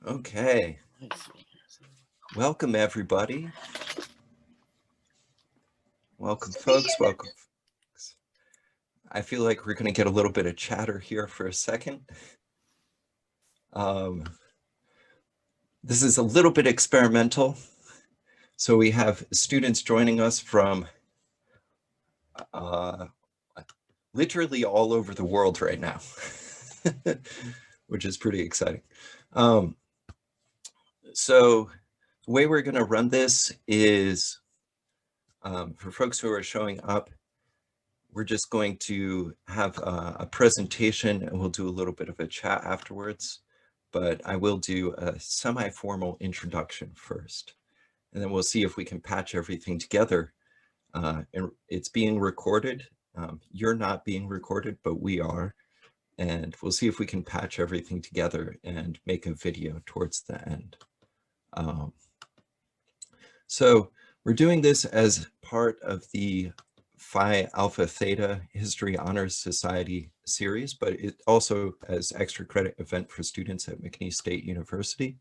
Okay, welcome everybody. Welcome folks, welcome. I feel like we're going to get a little bit of chatter here for a second. This is a little bit experimental. So we have students joining us from literally all over the world right now, which is pretty exciting. So the way we're going to run this is for folks who are showing up, we're just going to have a presentation and we'll do a little bit of a chat afterwards, but I will do a semi-formal introduction first. And then we'll see if we can patch everything together. And it's being recorded. You're not being recorded, but we are. And we'll see if we can patch everything together and make a video towards the end. So we're doing this as part of the Phi Alpha Theta History Honors Society series, but it also as extra credit event for students at McNeese State University.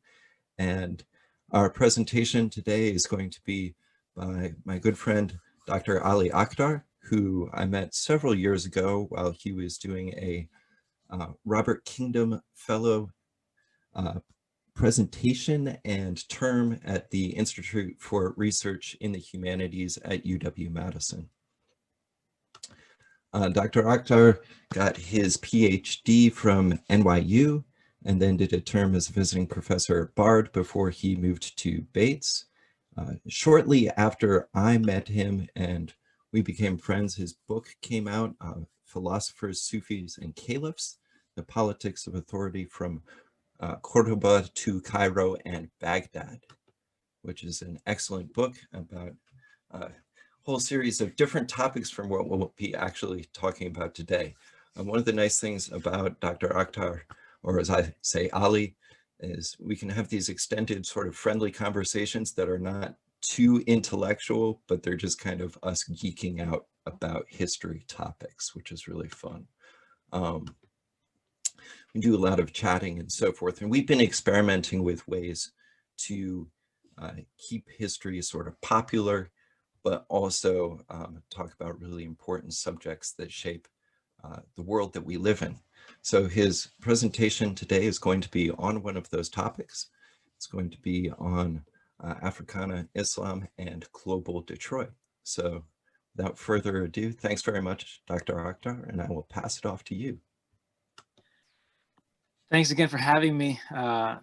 And our presentation today is going to be by my good friend, Dr. Ali Akhtar, who I met several years ago while he was doing a Robert Kingdom Fellow presentation and term at the Institute for Research in the Humanities at UW-Madison. Dr. Akhtar got his PhD from NYU and then did a term as a visiting professor at Bard before he moved to Bates. Shortly after I met him and we became friends, his book came out, Philosophers, Sufis, and Caliphs, The Politics of Authority from Cordoba to Cairo and Baghdad, which is an excellent book about a whole series of different topics from what we'll be actually talking about today. One of the nice things about Dr. Akhtar, or as I say, Ali, is we can have these extended sort of friendly conversations that are not too intellectual, but they're just kind of us geeking out about history topics, which is really fun. We do a lot of chatting and so forth, and we've been experimenting with ways to keep history sort of popular, but also talk about really important subjects that shape the world that we live in. So his presentation today is going to be on one of those topics. It's going to be on Africana, Islam, and global Detroit. So without further ado, thanks very much, Dr. Akhtar, and I will pass it off to you. Thanks again for having me.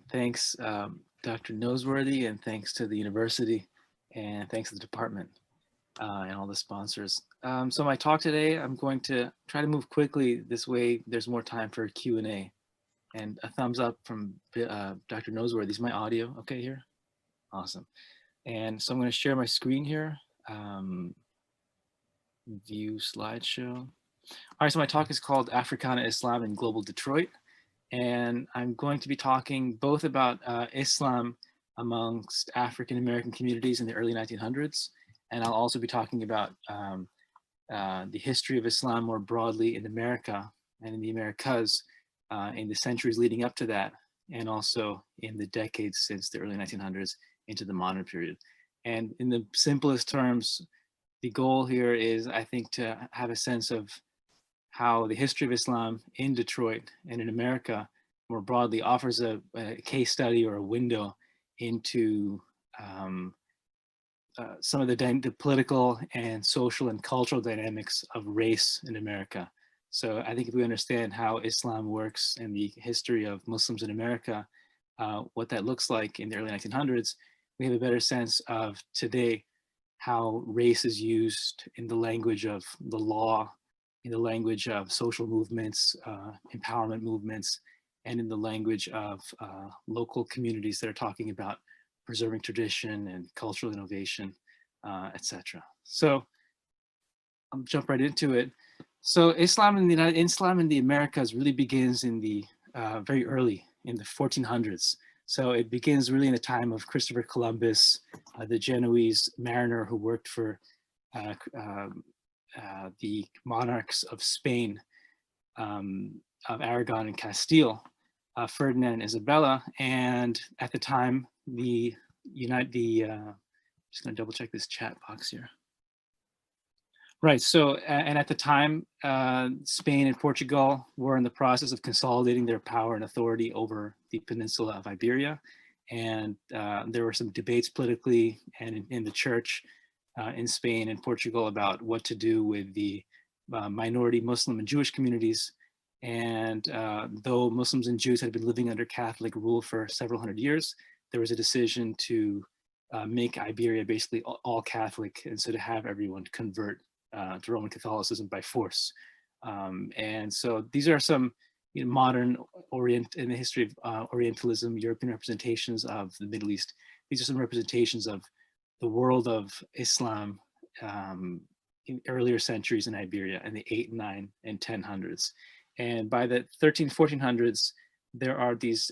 Thanks, Dr. Noseworthy, and thanks to the university, and thanks to the department and all the sponsors. So my talk today, I'm going to try to move quickly. This way, there's more time for Q&A. And a thumbs up from Dr. Noseworthy. Is my audio okay here? Awesome. And so I'm going to share my screen here. View slideshow. All right, so my talk is called Africana, Islam, and Global Detroit. And I'm going to be talking both about Islam amongst African American communities in the early 1900s, and I'll also be talking about the history of Islam more broadly in America and in the Americas in the centuries leading up to that, and also in the decades since the early 1900s into the modern period. And in the simplest terms, the goal here is, I think, to have a sense of how the history of Islam in Detroit and in America more broadly offers a case study or a window into some of the political and social and cultural dynamics of race in America. So I think if we understand how Islam works and the history of Muslims in America, what that looks like in the early 1900s, we have a better sense of today how race is used in the language of the law, in the language of social movements, empowerment movements, and in the language of local communities that are talking about preserving tradition and cultural innovation, etc. So I'll jump right into it. So Islam in the Americas really begins in the very early, in the 1400s. So it begins really in the time of Christopher Columbus, the Genoese mariner who worked for the monarchs of Spain, of Aragon and Castile, Ferdinand and Isabella. And at the time, just gonna double check this chat box here. Right, so, and at the time, Spain and Portugal were in the process of consolidating their power and authority over the peninsula of Iberia. And there were some debates politically and in the church in Spain and Portugal about what to do with the minority Muslim and Jewish communities. And though Muslims and Jews had been living under Catholic rule for several hundred years, there was a decision to make Iberia basically all Catholic, and so to have everyone convert to Roman Catholicism by force. And so these are some modern in the history of Orientalism, European representations of the Middle East. These are some representations of the world of Islam in earlier centuries in Iberia in the 8, 9, and 1000s. And by the 13, 1400s, there are these,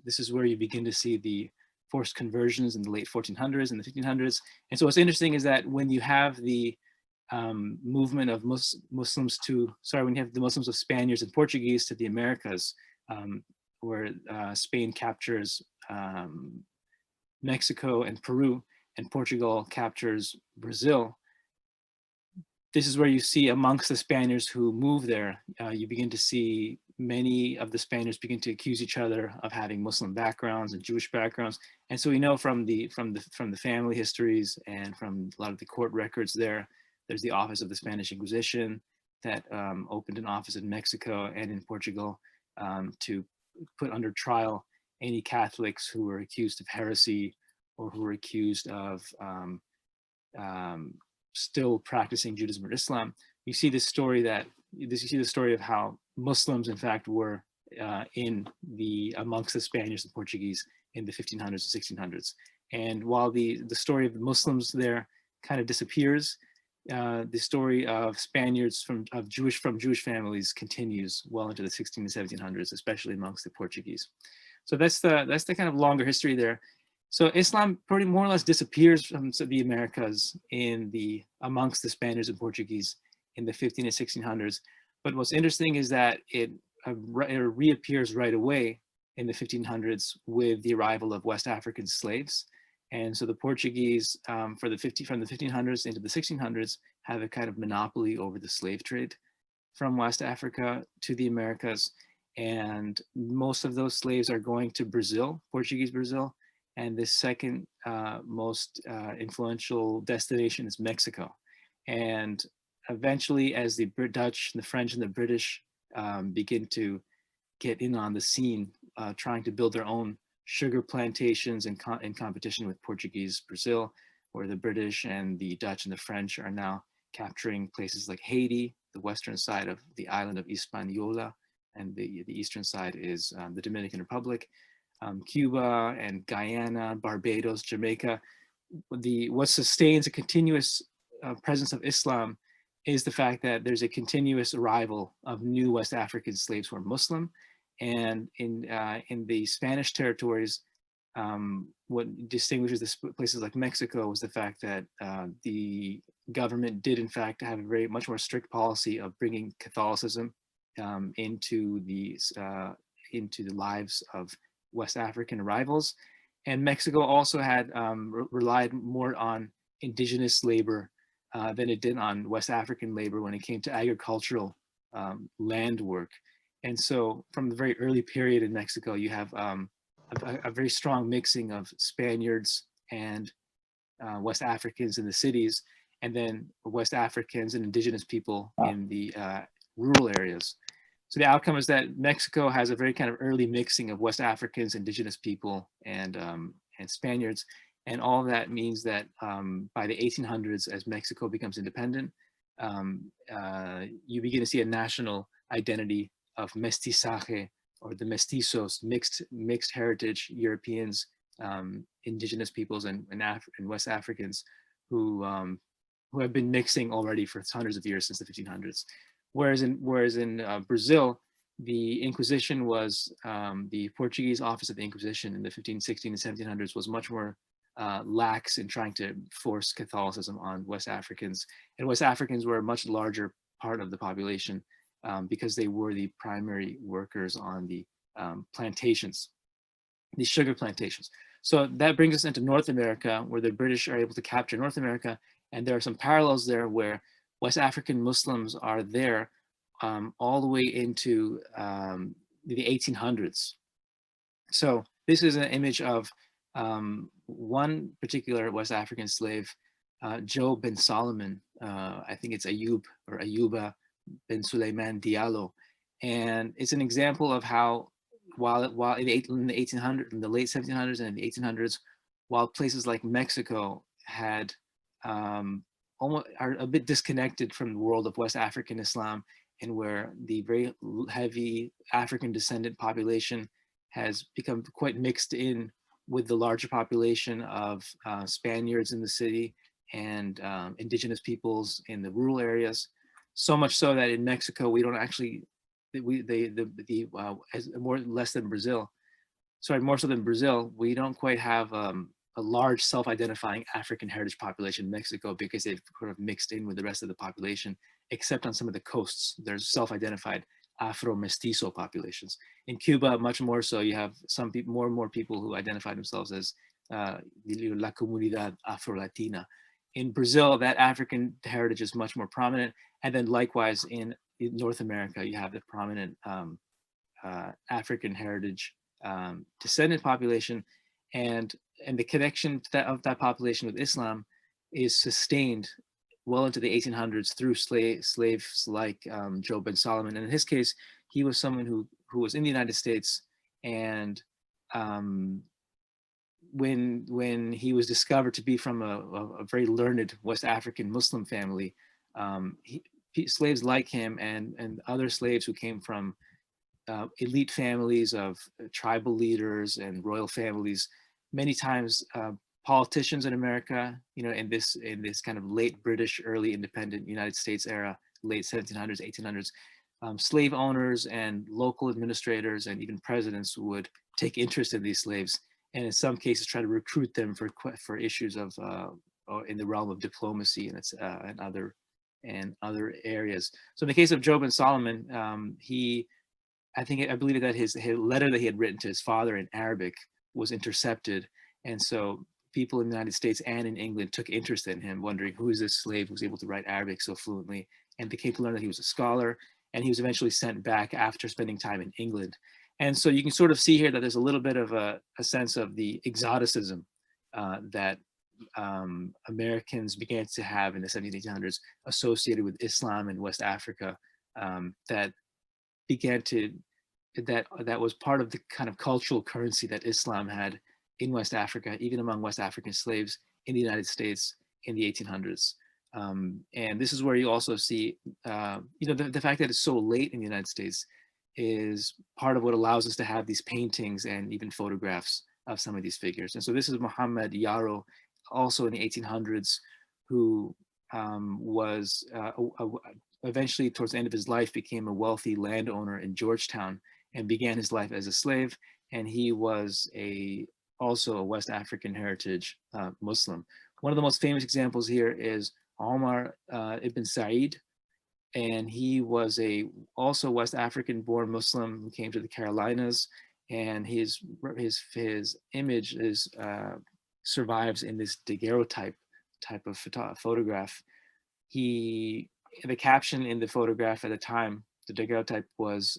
this is where you begin to see the forced conversions in the late 1400s and the 1500s. And so what's interesting is that when you have the movement of Muslims to, when you have the Muslims of Spaniards and Portuguese to the Americas, where Spain captures Mexico and Peru, and Portugal captures Brazil, this is where you see amongst the Spaniards who move there, you begin to see many of the Spaniards begin to accuse each other of having Muslim backgrounds and Jewish backgrounds. And so we know from the family histories and from a lot of the court records there's the Office of the Spanish Inquisition that opened an office in Mexico and in Portugal to put under trial any Catholics who were accused of heresy or who were accused of still practicing Judaism or Islam. You see this story of how Muslims, in fact, were amongst the Spaniards and Portuguese in the 1500s and 1600s. And while the story of the Muslims there kind of disappears, the story of Spaniards from Jewish families continues well into the 16 and 1700s, especially amongst the Portuguese. So that's the kind of longer history there. So Islam pretty more or less disappears from the Americas amongst the Spaniards and Portuguese in the 15 and 1600s. But what's interesting is that it reappears right away in the 1500s with the arrival of West African slaves. And so the Portuguese from the 1500s into the 1600s have a kind of monopoly over the slave trade from West Africa to the Americas. And most of those slaves are going to Brazil, Portuguese Brazil. And the second most influential destination is Mexico. And eventually, as the Dutch, the French, and the British begin to get in on the scene, trying to build their own sugar plantations in competition with Portuguese Brazil, where the British and the Dutch and the French are now capturing places like Haiti, the western side of the island of Hispaniola, and the eastern side is the Dominican Republic. Cuba and Guyana, Barbados, Jamaica. What sustains a continuous presence of Islam is the fact that there's a continuous arrival of new West African slaves who are Muslim. And in the Spanish territories, what distinguishes the places like Mexico was the fact that the government did in fact have a much more strict policy of bringing Catholicism into the lives of West African arrivals. And Mexico also had relied more on indigenous labor than it did on West African labor when it came to agricultural land work. And so from the very early period in Mexico, you have a very strong mixing of Spaniards and West Africans in the cities, and then West Africans and indigenous people in the rural areas. So the outcome is that Mexico has a very kind of early mixing of West Africans, indigenous people, and Spaniards. And all of that means that by the 1800s, as Mexico becomes independent, you begin to see a national identity of mestizaje, or the mestizos, mixed heritage Europeans, indigenous peoples, and West Africans who have been mixing already for hundreds of years since the 1500s. Whereas in Brazil, the Inquisition was, the Portuguese Office of the Inquisition in the 1516 and 1700s was much more lax in trying to force Catholicism on West Africans. And West Africans were a much larger part of the population because they were the primary workers on the plantations, these sugar plantations. So that brings us into North America, where the British are able to capture North America. And there are some parallels there where West African Muslims are there all the way into the 1800s. So this is an image of one particular West African slave, Joe bin Solomon. I think it's Ayub or Ayuba bin Suleiman Diallo. And it's an example of how while in the 1800s, in the late 1700s and in the 1800s, while places like Mexico had almost are a bit disconnected from the world of West African Islam, and where the very heavy African descendant population has become quite mixed in with the larger population of Spaniards in the city and indigenous peoples in the rural areas. So much so that in Mexico, we don't actually, as more less than Brazil, sorry, more so than Brazil, we don't quite have a large self-identifying African heritage population in Mexico, because they've sort of mixed in with the rest of the population, except on some of the coasts. There's self-identified Afro-Mestizo populations. In Cuba, much more so, you have some people, more and more people who identify themselves as La Comunidad Afro-Latina. In Brazil, that African heritage is much more prominent. And then likewise in North America, you have the prominent African heritage descendant population, and the connection of that population with Islam is sustained well into the 1800s through slaves like Joe bin Solomon. And in his case, he was someone who was in the United States, and when he was discovered to be from a very learned West African Muslim family, slaves like him and other slaves who came from elite families of tribal leaders and royal families, many times politicians in America, in this kind of late British, early independent United States era, late 1700s, 1800s, slave owners and local administrators and even presidents would take interest in these slaves, and in some cases try to recruit them for issues of in the realm of diplomacy and other areas. So in the case of Job and Solomon, I believe that his letter that he had written to his father in Arabic was intercepted, and so people in the United States and in England took interest in him, wondering who is this slave who's able to write Arabic so fluently, and they came to learn that he was a scholar, and he was eventually sent back after spending time in England. And so you can sort of see here that there's a little bit of a sense of the exoticism that Americans began to have in the 1700s associated with Islam in West Africa, that was part of the kind of cultural currency that Islam had in West Africa, even among West African slaves in the United States in the 1800s. And this is where you also see, the fact that it's so late in the United States is part of what allows us to have these paintings and even photographs of some of these figures. And so this is Muhammad Yarrow, also in the 1800s, who was eventually, towards the end of his life, became a wealthy landowner in Georgetown and began his life as a slave. And he was also a West African heritage Muslim. One of the most famous examples here is Omar ibn Said, and he was also West African born Muslim who came to the Carolinas, and his image survives in this daguerreotype type of photograph. The caption in the photograph at the time, the daguerreotype, was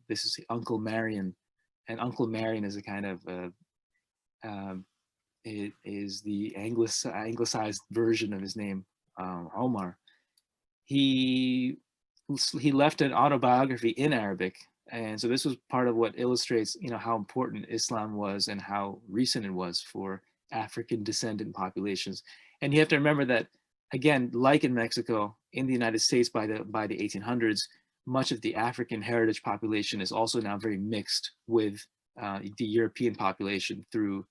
this is Uncle Marion, and Uncle Marion is a kind of it is the anglicized version of his name, Omar. He left an autobiography in Arabic, and so this was part of what illustrates, how important Islam was and how recent it was for African descendant populations. And you have to remember that, again, like in Mexico, in the United States by the 1800s, much of the African heritage population is also now very mixed with the European population through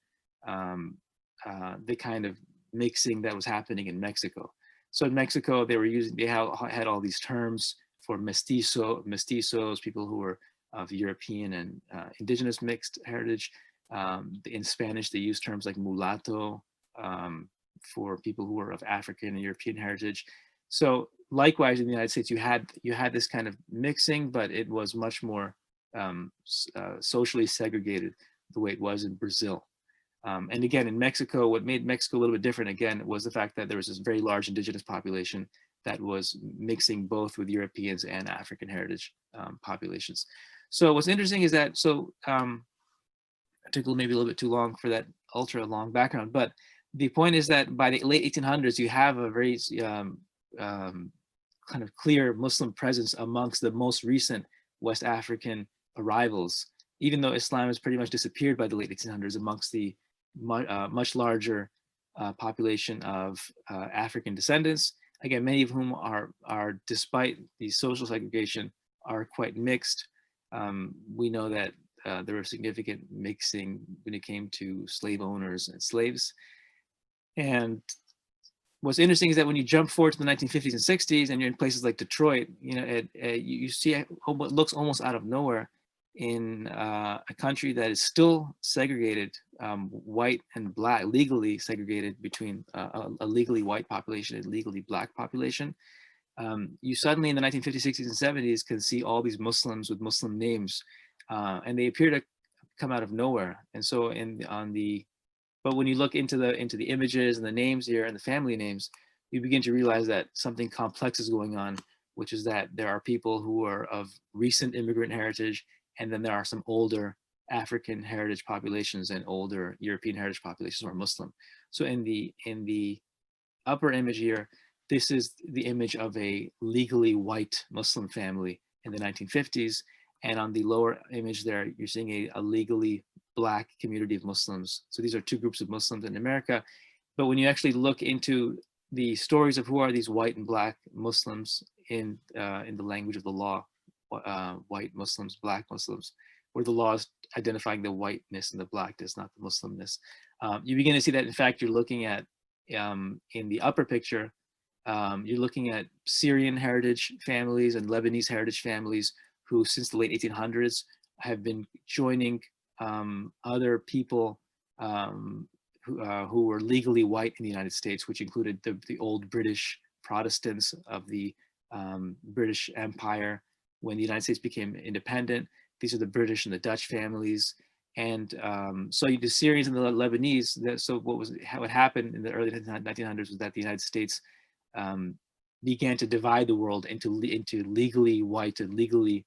the kind of mixing that was happening in Mexico. So in Mexico, they had all these terms for mestizos, people who were of European and indigenous mixed heritage. In Spanish, they use terms like mulatto for people who were of African and European heritage. So likewise, in the United States, you had this kind of mixing, but it was much more socially segregated the way it was in Brazil. And again, in Mexico, what made Mexico a little bit different, again, was the fact that there was this very large indigenous population that was mixing both with Europeans and African heritage populations. So what's interesting is that, I took maybe a little bit too long for that ultra long background, but the point is that by the late 1800s, you have a very kind of clear Muslim presence amongst the most recent West African arrivals, even though Islam has pretty much disappeared by the late 1800s amongst the much larger population of African descendants. Again, many of whom are despite the social segregation, are quite mixed. We know that there was significant mixing when it came to slave owners and slaves. And what's interesting is that when you jump forward to the 1950s and 60s, and you're in places like Detroit, you know, you see what looks almost out of nowhere in a country that is still segregated, white and black, legally segregated between a legally white population and legally black population. You suddenly in the 1950s, 60s, and 70s can see all these Muslims with Muslim names, and they appear to come out of nowhere. And so but when you look into the images and the names here and the family names, you begin to realize that something complex is going on, which is that there are people who are of recent immigrant heritage, and then there are some older African heritage populations and older European heritage populations who are Muslim. So in the upper image here, this is the image of a legally white Muslim family in the 1950s. And on the lower image there, you're seeing a legally black community of Muslims. So these are two groups of Muslims in America. But when you actually look into the stories of who are these white and black Muslims in the language of the law, white Muslims, black Muslims, where the law is identifying the whiteness and the blackness, not the Muslimness, you begin to see that, in fact, you're looking at, in the upper picture, you're looking at Syrian heritage families and Lebanese heritage families who, since the late 1800s, have been joining other people who were legally white in the United States, which included the old British Protestants of the British Empire when the United States became independent. These are the British and the Dutch families. And so the Syrians and the Lebanese, so what happened in the early 1900s was that the United States began to divide the world into legally white and legally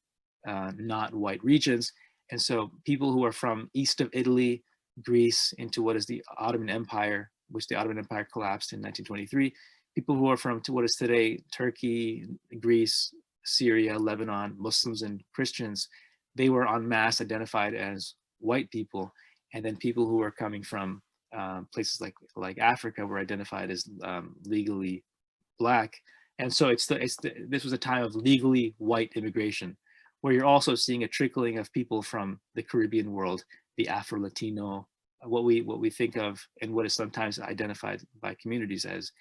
not white regions. And so people who are from east of Italy, Greece, into what is the Ottoman Empire, which the Ottoman Empire collapsed in 1923, people who are from to what is today Turkey, Greece, Syria, Lebanon, Muslims and Christians, they were en masse identified as white people. And then people who are coming from places like Africa were identified as legally black. And so this was a time of legally white immigration, where you're also seeing a trickling of people from the Caribbean world, the Afro-Latino, what we think of and what is sometimes identified by communities as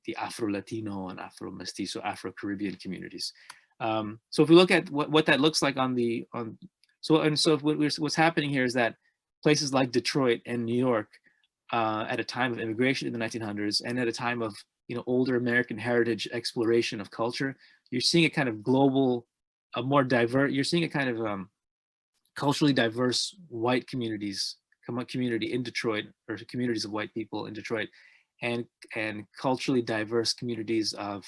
the Afro-Latino and Afro-Mestizo, Afro-Caribbean communities. So if we look at what that looks like what's happening here is that places like Detroit and New York, at a time of immigration in the 1900s and at a time of older American heritage exploration of culture, you're seeing a kind of global, you're seeing a kind of culturally diverse white community in Detroit, or communities of white people in Detroit, and culturally diverse communities of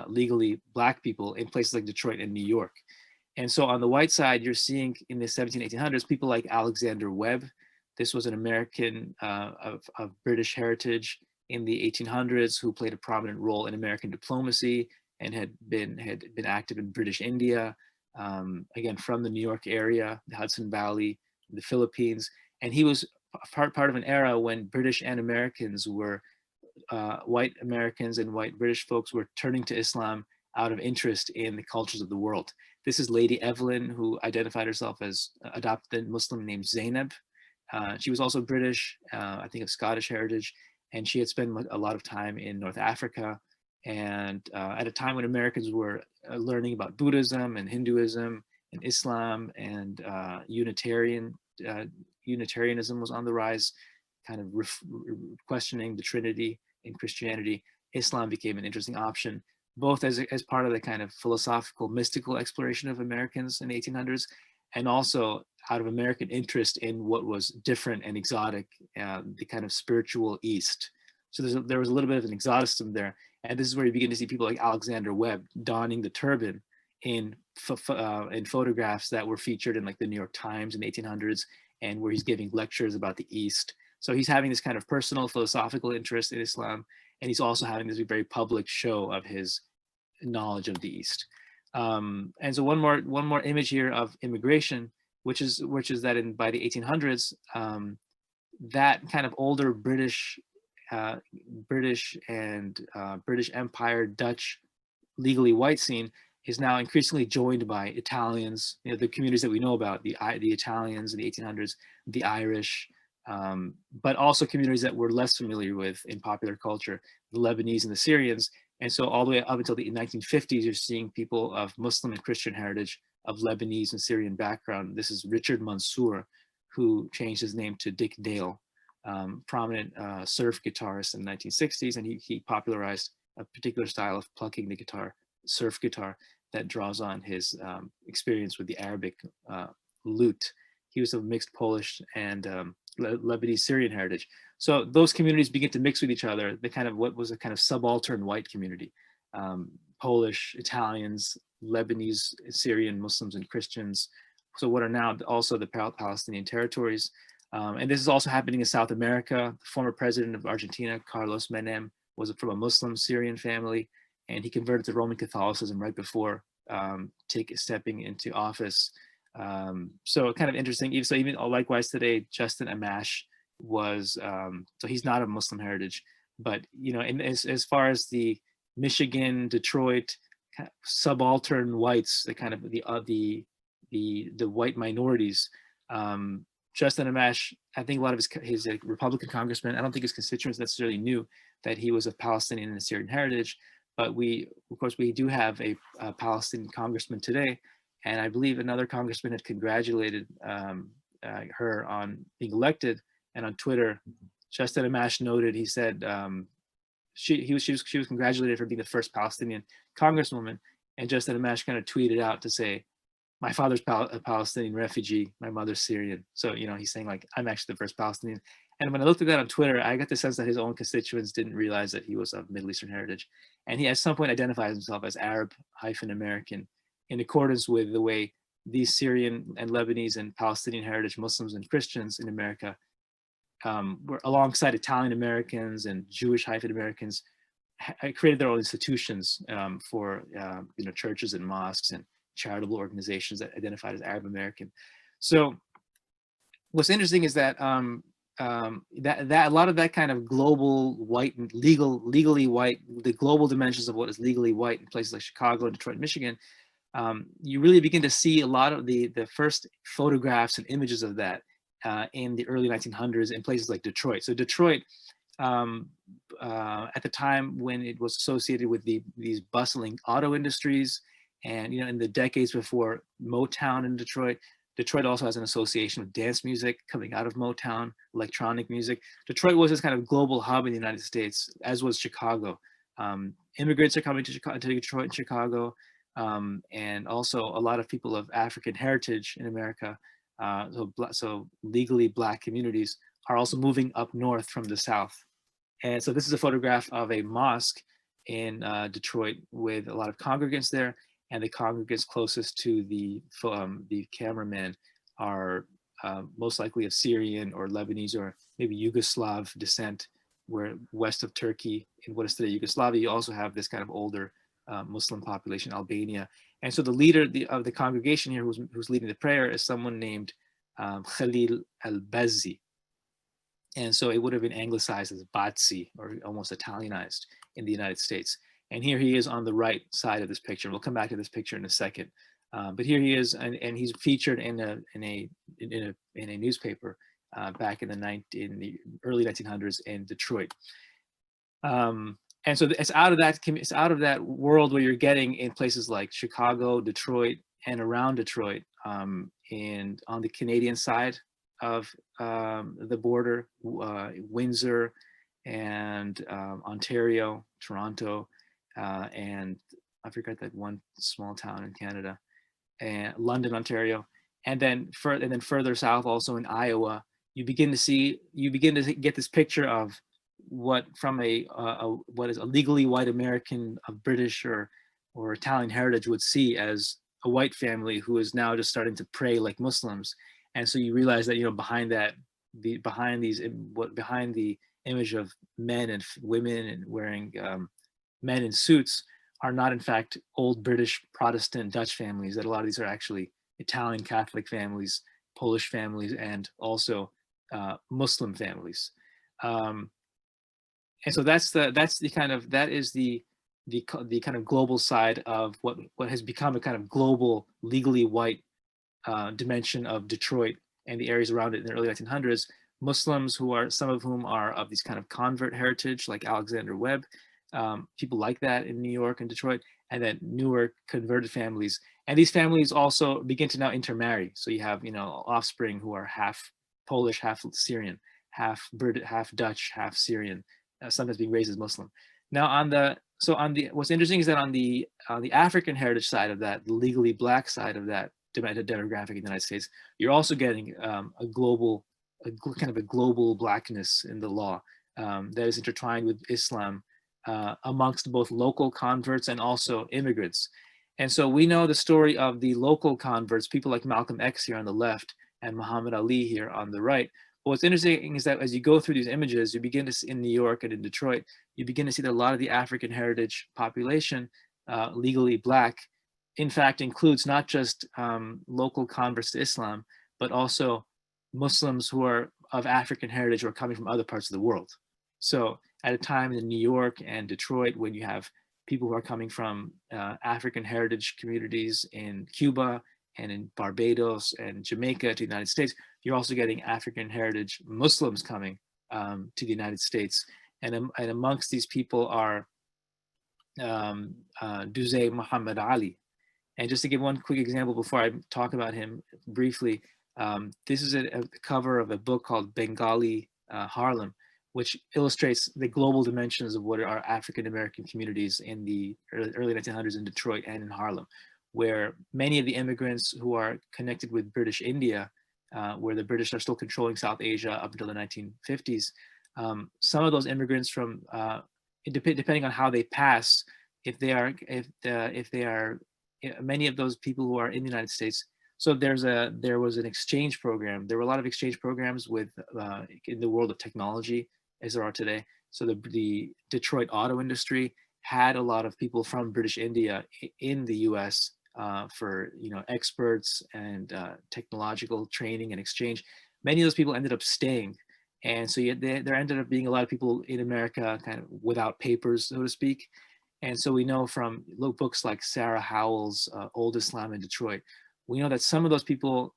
legally black people in places like Detroit and New York. And so on the white side, you're seeing in the 1800s people like Alexander Webb. This was an American of British heritage in the 1800s who played a prominent role in American diplomacy and had been active in British India, again from the New York area, the Hudson Valley, the Philippines. And he was part of an era when British and Americans were, white Americans and white British folks were turning to Islam out of interest in the cultures of the world. This is Lady Evelyn, who identified herself as adopted Muslim named Zainab. She was also British, I think of Scottish heritage, and she had spent a lot of time in North Africa. And at a time when Americans were learning about Buddhism and Hinduism and Islam, and Unitarianism was on the rise, kind of questioning the Trinity in Christianity, Islam became an interesting option, both as part of the kind of philosophical, mystical exploration of Americans in the 1800s, and also out of American interest in what was different and exotic, the kind of spiritual East. So there was a little bit of an exoticism there. And this is where you begin to see people like Alexander Webb donning the turban in photographs that were featured in like the New York Times in the 1800s, and where he's giving lectures about the East. So he's having this kind of personal philosophical interest in Islam, and he's also having this very public show of his knowledge of the East. And so one more image here of immigration, which is that by the 1800s, that kind of older British and British Empire, Dutch, legally white scene is now increasingly joined by Italians, the communities that we know about, the Italians in the 1800s, the Irish, but also communities that we're less familiar with in popular culture, the Lebanese and the Syrians. And so all the way up until the 1950s, you're seeing people of Muslim and Christian heritage, of Lebanese and Syrian background. This is Richard Mansour, who changed his name to Dick Dale, prominent surf guitarist in the 1960s, and he popularized a particular style of plucking the guitar, surf guitar, that draws on his experience with the Arabic lute. He was of mixed Polish and Lebanese Syrian heritage. So those communities begin to mix with each other. The kind of what was a kind of subaltern white community, Polish, Italians, Lebanese, Syrian Muslims and Christians. So what are now also the Palestinian territories. And this is also happening in South America. The former president of Argentina, Carlos Menem, was from a Muslim Syrian family, and he converted to Roman Catholicism right before stepping into office. So kind of interesting. So even likewise today, Justin Amash was, so he's not of Muslim heritage, but and as far as the Michigan, Detroit kind of subaltern whites, the kind of the white minorities, Justin Amash, I think a lot of his a Republican congressman, I don't think his constituents necessarily knew that he was of Palestinian and Syrian heritage, but of course, we do have a Palestinian congressman today, and I believe another congressman had congratulated her on being elected. And on Twitter, Justin Amash noted, he said she was congratulated for being the first Palestinian congresswoman, and Justin Amash kind of tweeted out to say, my father's a Palestinian refugee, my mother's Syrian. So, he's saying like, I'm actually the first Palestinian. And when I looked at that on Twitter, I got the sense that his own constituents didn't realize that he was of Middle Eastern heritage. And he at some point identifies himself as Arab-American in accordance with the way these Syrian and Lebanese and Palestinian heritage Muslims and Christians in America were alongside Italian Americans and Jewish Americans created their own institutions for churches and mosques and charitable organizations that identified as Arab American. So what's interesting is that that a lot of that kind of global white and legally white, the global dimensions of what is legally white in places like Chicago, Detroit, Michigan, you really begin to see a lot of the first photographs and images of that in the early 1900s in places like Detroit. So Detroit, at the time when it was associated with these bustling auto industries, and in the decades before Motown in Detroit, Detroit also has an association with dance music coming out of Motown, electronic music. Detroit was this kind of global hub in the United States, as was Chicago. Immigrants are coming to Detroit and Chicago, and also a lot of people of African heritage in America, so legally Black communities, are also moving up north from the South. And so this is a photograph of a mosque in Detroit with a lot of congregants there. And the congregants closest to the cameraman are most likely of Syrian or Lebanese or maybe Yugoslav descent, where west of Turkey, in what is today Yugoslavia, you also have this kind of older Muslim population, Albania. And so the leader of the congregation here who's leading the prayer is someone named Khalil al-Bazzi. And so it would have been anglicized as Bazzi, or almost Italianized in the United States. And here he is on the right side of this picture. We'll come back to this picture in a second. But here he is, and he's featured in a newspaper back in the early 1900s in Detroit. And so it's out of that world where you're getting in places like Chicago, Detroit, and around Detroit, and on the Canadian side of the border, Windsor and Ontario, Toronto, and I forgot that one small town in Canada, and London, Ontario. And then further south, also in Iowa, you begin to get this picture of what from what is a legally white American of British or Italian heritage would see as a white family who is now just starting to pray like Muslims. And so you realize that, you know, behind that, behind the image of men and women and wearing men in suits are not in fact old British Protestant Dutch families, that a lot of these are actually Italian Catholic families, Polish families, and also Muslim families. And so that is the kind of global side of what has become a kind of global legally white dimension of Detroit and the areas around it in the early 1900s. Muslims some of whom are of these kind of convert heritage, like Alexander Webb, people like that in New York and Detroit, and then newer converted families. And these families also begin to now intermarry. So you have, you know, offspring who are half Polish, half Syrian, half Dutch, half Syrian, sometimes being raised as Muslim. Now what's interesting is that on the African heritage side of that, the legally black side of that demographic in the United States, you're also getting a kind of a global blackness in the law that is intertwined with Islam amongst both local converts and also immigrants. And so we know the story of the local converts, people like Malcolm X here on the left and Muhammad Ali here on the right. But what's interesting is that as you go through these images, you begin to see in New York and in Detroit, you begin to see that a lot of the African heritage population, legally black, in fact includes not just local converts to Islam, but also Muslims who are of African heritage who are coming from other parts of the world. So at a time in New York and Detroit, when you have people who are coming from African heritage communities in Cuba and in Barbados and Jamaica to the United States, you're also getting African heritage Muslims coming to the United States. And amongst these people are Duzay Muhammad Ali. And just to give one quick example before I talk about him briefly, this is a cover of a book called Bengali Harlem, which illustrates the global dimensions of what are African American communities in the early 1900s in Detroit and in Harlem, where many of the immigrants who are connected with British India, where the British are still controlling South Asia up until the 1950s, some of those immigrants from, depending on how they pass, many of those people who are in the United States. So there was an exchange program. There were a lot of exchange programs with in the world of technology as there are today. So the Detroit auto industry had a lot of people from British India in the U.S. For, you know, experts and technological training and exchange. Many of those people ended up staying, and so there ended up being a lot of people in America kind of without papers, so to speak. And so we know from books like Sarah Howell's Old Islam in Detroit, we know that some of those people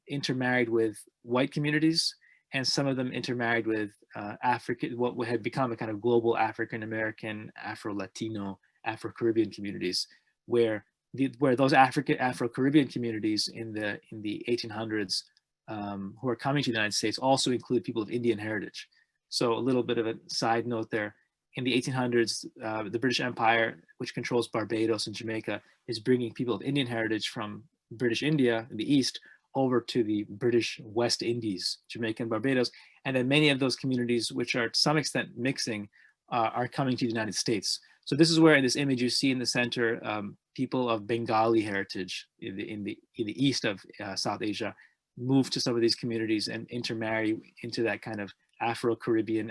intermarried with white communities, and some of them intermarried with what had become a kind of global African American, Afro-Latino, Afro-Caribbean communities, where those Afro-Caribbean communities in the 1800s who are coming to the United States also include people of Indian heritage. So a little bit of a side note there. In the 1800s, the British Empire, which controls Barbados and Jamaica, is bringing people of Indian heritage from British India in the east over to the British West Indies, Jamaica and Barbados. And then many of those communities, which are to some extent mixing, are coming to the United States. So this is where in this image you see in the center, people of Bengali heritage in the east of South Asia move to some of these communities and intermarry into that kind of Afro-Caribbean,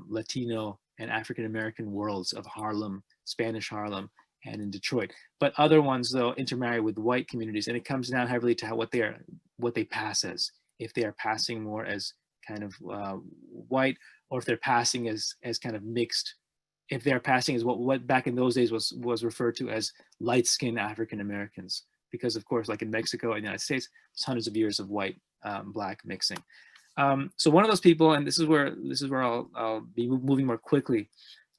Latino and African American worlds of Harlem, Spanish Harlem, and in Detroit. But other ones though intermarry with white communities, and it comes down heavily to what they pass as. If they are passing more as kind of white, or if they're passing as kind of mixed. If they're passing as what back in those days was referred to as light-skinned African Americans, because of course, like in Mexico and the United States, there's hundreds of years of white black mixing. So one of those people, and this is where I'll be moving more quickly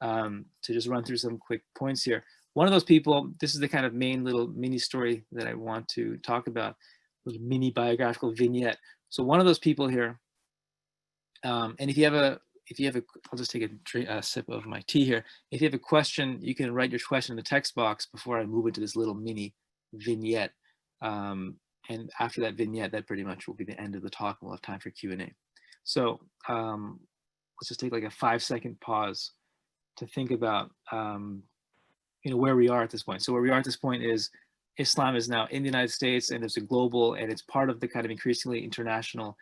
to just run through some quick points here. One of those people, this is the kind of main little mini story that I want to talk about, little mini biographical vignette. So one of those people here, and if you have a, I'll just take a sip of my tea here. If you have a question, you can write your question in the text box before I move into this little mini vignette. And after that vignette, that pretty much will be the end of the talk. We'll have time for Q&A. So let's just take like a 5-second pause to think about where we are at this point. So where we are at this point is Islam is now in the United States, and there's a global, and it's part of the kind of increasingly international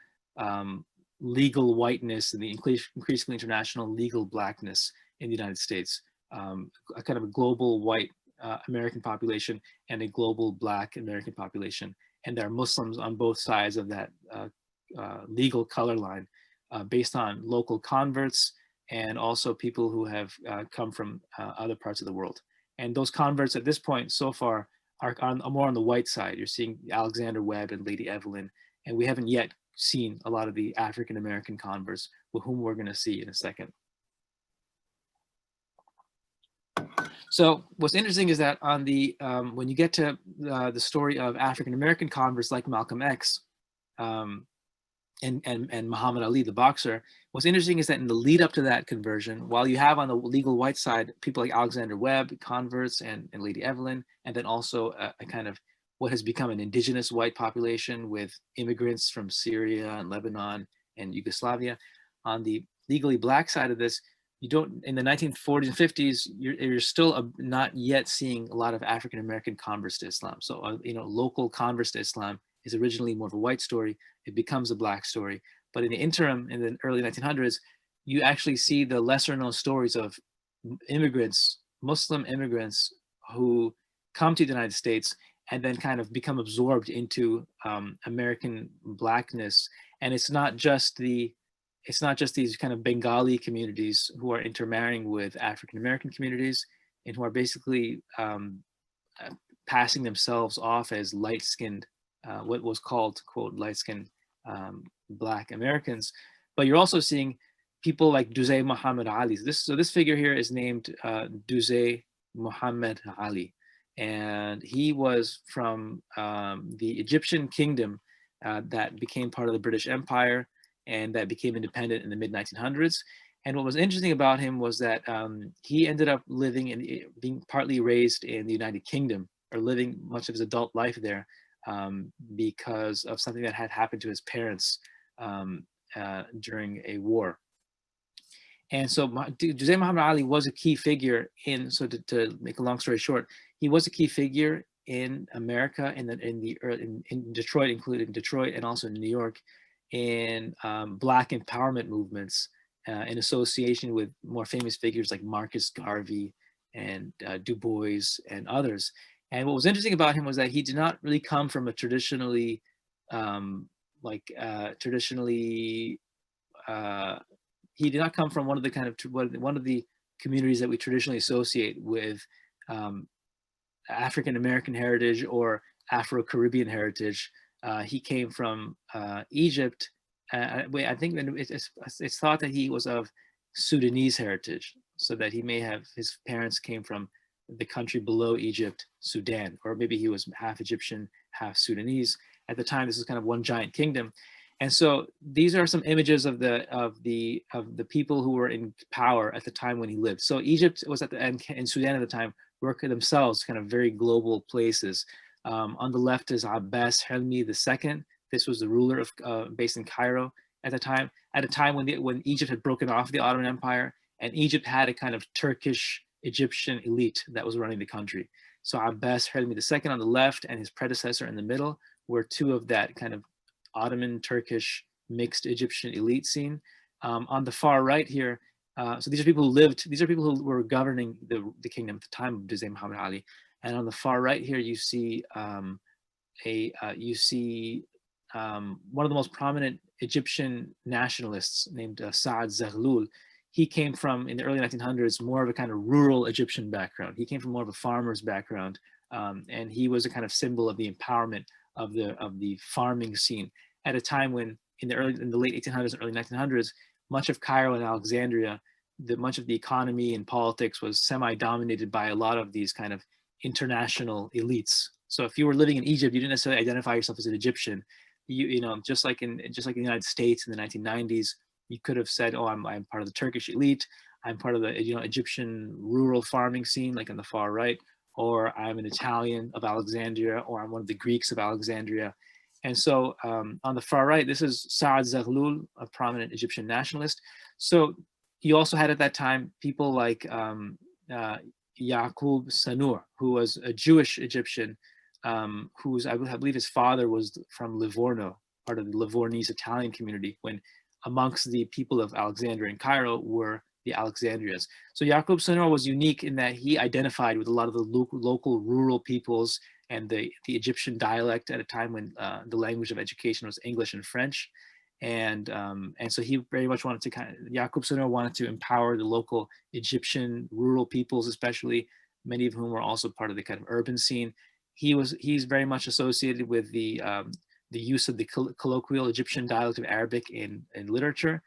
legal whiteness and the increasingly international legal blackness in the United States. A kind of a global white American population and a global black American population. And there are Muslims on both sides of that legal color line based on local converts and also people who have come from other parts of the world. And those converts at this point so far are more on the white side. You're seeing Alexander Webb and Lady Evelyn, and we haven't yet seen a lot of the African American converts, with whom we're going to see in a second. So what's interesting is that on the when you get to the story of African American converts like Malcolm X and Muhammad Ali, the boxer, what's interesting is that in the lead up to that conversion, while you have on the legal white side people like Alexander Webb, converts, and Lady Evelyn, and then also a kind of what has become an indigenous white population with immigrants from Syria and Lebanon and Yugoslavia, on the legally black side of this, you don't, in the 1940s and 50s, you're still not yet seeing a lot of African American converts to Islam. So, local converts to Islam is originally more of a white story. It becomes a black story. But in the interim, in the early 1900s, you actually see the lesser known stories of immigrants, Muslim immigrants who come to the United States and then kind of become absorbed into American blackness. And it's not just these kind of Bengali communities who are intermarrying with African American communities and who are basically passing themselves off as light-skinned, what was called, quote, light-skinned Black Americans. But you're also seeing people like Duzay Muhammad Ali. So this figure here is named Duzay Muhammad Ali. And he was from the Egyptian kingdom that became part of the British Empire and that became independent in the mid-1900s. And what was interesting about him was that he ended up living and being partly raised in the United Kingdom, or living much of his adult life there because of something that had happened to his parents during a war. And so Duzay Muhammad Ali was a key figure in, so to make a long story short, he was a key figure in America, in Detroit, including Detroit and also in New York, in Black empowerment movements in association with more famous figures like Marcus Garvey and Du Bois and others. And what was interesting about him was that he did not really come from a traditionally, he did not come from one of the communities that we traditionally associate with African American heritage or Afro-Caribbean heritage. He came from Egypt. I think it's thought that he was of Sudanese heritage, so that he may have, his parents came from the country below Egypt, Sudan, or maybe he was half Egyptian, half Sudanese. At the time, this was kind of one giant kingdom. And so these are some images of the people who were in power at the time when he lived. So Egypt was and Sudan at the time were themselves kind of very global places. On the left is Abbas Helmi II. This was the ruler of based in Cairo at a time when Egypt had broken off the Ottoman Empire, and Egypt had a kind of Turkish Egyptian elite that was running the country. So Abbas Helmi II on the left and his predecessor in the middle were two of that kind of Ottoman Turkish mixed Egyptian elite scene. On the far right here, so these are people who were governing the kingdom at the time of Duzay Muhammad Ali. And on the far right here, you see one of the most prominent Egyptian nationalists named Saad Zaghlul. He came from, in the early 1900s, more of a kind of rural Egyptian background. He came from more of a farmer's background, and he was a kind of symbol of the empowerment of the farming scene at a time when, in the late 1800s and early 1900s, much of Cairo and Alexandria, much of the economy and politics was semi-dominated by a lot of these kind of international elites. So if you were living in Egypt, you didn't necessarily identify yourself as an Egyptian. Just like in the United States in the 1990s, you could have said, "Oh, I'm part of the Turkish elite. I'm part of the Egyptian rural farming scene, like on the far right, or I'm an Italian of Alexandria, or I'm one of the Greeks of Alexandria." And so on the far right, this is Saad Zaghlul, a prominent Egyptian nationalist. So you also had at that time people like Yaqub Sanur, who was a Jewish Egyptian, whose I believe his father was from Livorno, part of the Livornese Italian community, when amongst the people of Alexandria and Cairo were the Alexandrians. So Yaqub Sanur was unique in that he identified with a lot of the local rural peoples and the Egyptian dialect at a time when the language of education was English and French. And so he very much wanted to Yaqub Sanur wanted to empower the local Egyptian rural peoples, especially, many of whom were also part of the kind of urban scene. He's very much associated with the use of the colloquial Egyptian dialect of Arabic in literature,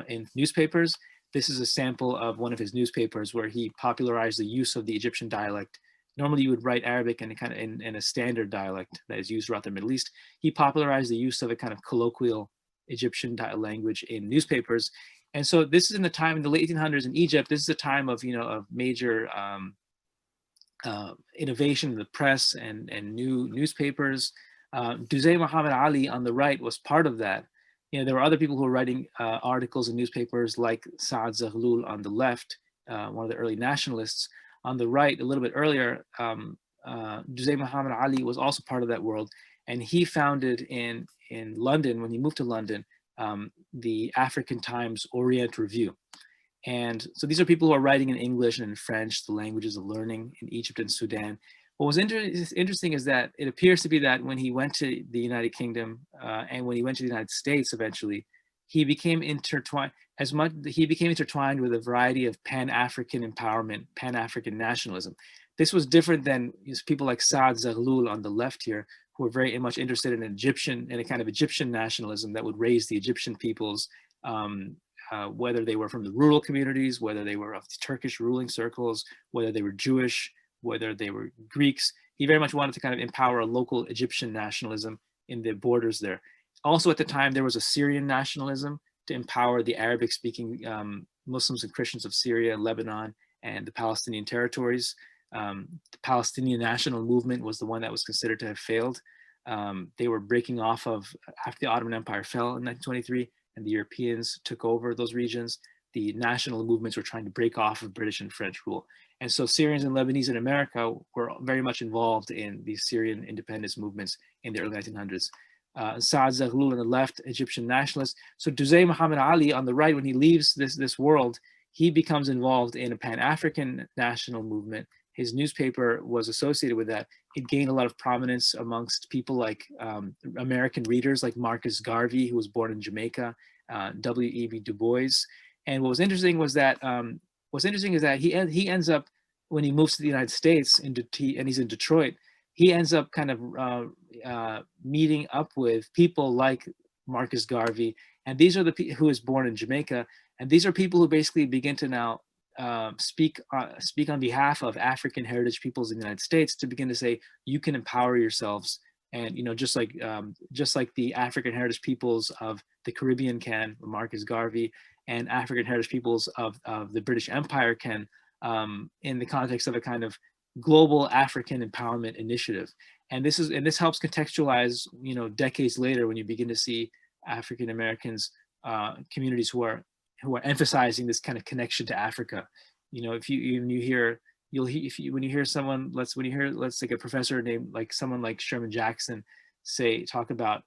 in newspapers. This is a sample of one of his newspapers where he popularized the use of the Egyptian dialect. Normally you would write Arabic in a kind of in a standard dialect that is used throughout the Middle East. He popularized the use of a kind of colloquial Egyptian language in newspapers. And so this is in the time in the late 1800s in Egypt. This is a time of, of major innovation in the press and new newspapers. Duzay Muhammad Ali on the right was part of that. There were other people who were writing articles in newspapers like Saad Zaghlul on the left, one of the early nationalists. On the right, a little bit earlier, Duzay Muhammad Ali was also part of that world. And he founded in London, when he moved to London, the African Times Orient Review. And so these are people who are writing in English and in French, the languages of learning in Egypt and Sudan. What was interesting is that it appears to be that when he went to the United Kingdom and when he went to the United States eventually, he became intertwined with a variety of Pan-African empowerment, Pan-African nationalism. This was different than people like Saad Zaghlul on the left here, who were very much interested in a kind of Egyptian nationalism that would raise the Egyptian peoples, whether they were from the rural communities, whether they were of the Turkish ruling circles, whether they were Jewish, whether they were Greeks. He very much wanted to kind of empower a local Egyptian nationalism in the borders there. Also at the time, there was a Syrian nationalism to empower the Arabic-speaking Muslims and Christians of Syria, Lebanon, and the Palestinian territories. The Palestinian national movement was the one that was considered to have failed. They were breaking off of, after the Ottoman Empire fell in 1923 and the Europeans took over those regions, the national movements were trying to break off of British and French rule. And so Syrians and Lebanese in America were very much involved in these Syrian independence movements in the early 1900s. Saad Zaghlul on the left, Egyptian nationalist. So Duzay Muhammad Ali on the right, when he leaves this world, he becomes involved in a Pan-African national movement. His newspaper was associated with that. It gained a lot of prominence amongst people like American readers like Marcus Garvey, who was born in Jamaica, W.E.B. Du Bois. And what was interesting was that he ends up, when he moves to the United States and he's in Detroit, he ends up kind of meeting up with people like Marcus Garvey, and these are the people who is born in Jamaica, and these are people who basically begin to now speak on behalf of African heritage peoples in the United States to begin to say you can empower yourselves, and just like the African heritage peoples of the Caribbean can, Marcus Garvey, and African heritage peoples of the British Empire can, in the context of a kind of global African empowerment initiative. And this helps contextualize, decades later when you begin to see African Americans, communities who are emphasizing this kind of connection to Africa. If you hear someone, let's take a professor named like someone like Sherman Jackson talk about